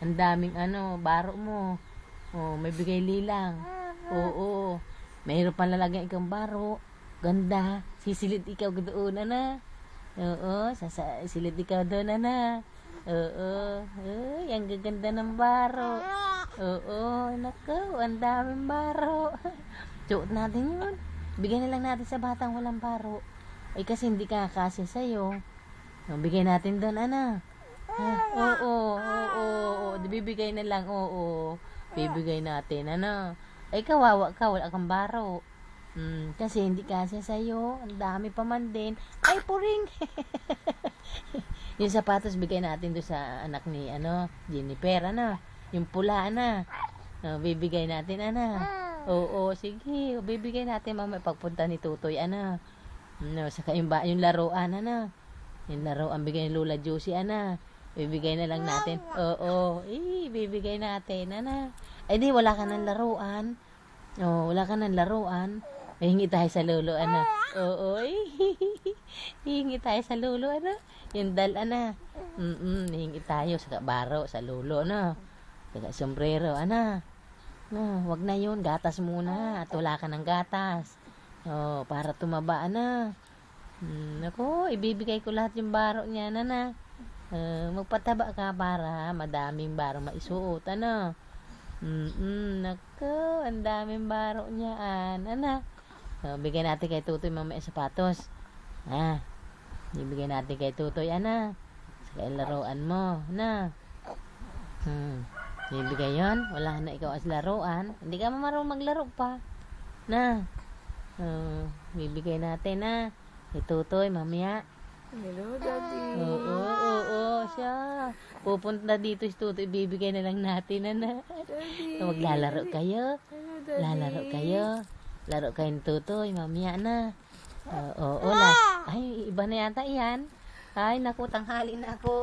Ang daming baro mo. Oh, may bigay lilang. Oo. Mayroon pang lalagyan ikang baro. Ganda. Sisilid ikaw doon, Oo, sisilid ikaw doon, Oo. Ay, ang gaganda ng baro. Oo, naku, ang daming baro. Suot natin yun. Bigyan na lang natin sa batang walang baro. Ay, kasi hindi kakasya sa'yo. Bigay natin doon, Ha? Oo. Bibigay na lang, oo. Bibigay natin, Ay, kawawa ka, wala kang baro. Kasi hindi kasya sa'yo. Ang dami pa man din. Ay, puring! Yung sapatos, bigay natin doon sa anak ni, Jennifer, Yung pula, bibigay natin, Oo, sige. Bibigay natin mamaya pagpunta ni Tutoy, Saka yung laruan, Yung laruan, bigay ni Lola Josie, Bibigay na lang natin. Oo. Bibigay natin, Ay, di, wala ka ng laruan. Wala ka ng laruan. Hingi tayo sa lolo, Oo, hingi tayo sa lolo, Yung dal, hingi tayo sa baro, sa lolo, Saka sombrero, wag na yun. Gatas muna. At wala ka ng gatas. Para tumaba, Ako, ibibigay ko lahat yung baro niya, magpataba ka para madaming baro maisuot, Naku, ang daming baro niyan, bigyan natin kay Tutoy mamaya sapatos. Ibigay natin kay Tutoy, sa laruan mo, ibigay yon. Wala na ikaw as laruan. Hindi ka marunong maglaro pa, bibigay natin, kay Tutoy mamaya. Hello, Daddy. Oo, siya. Pupunta dito si Tutoy, ibibigay na lang natin, Daddy. Maglalaro kayo. Hello, Daddy. Lalaro kayo. Laro kayo ni Tutoy, mamaya Oo, Ay, iba na yata yan. Ay, naku, tanghali na ako.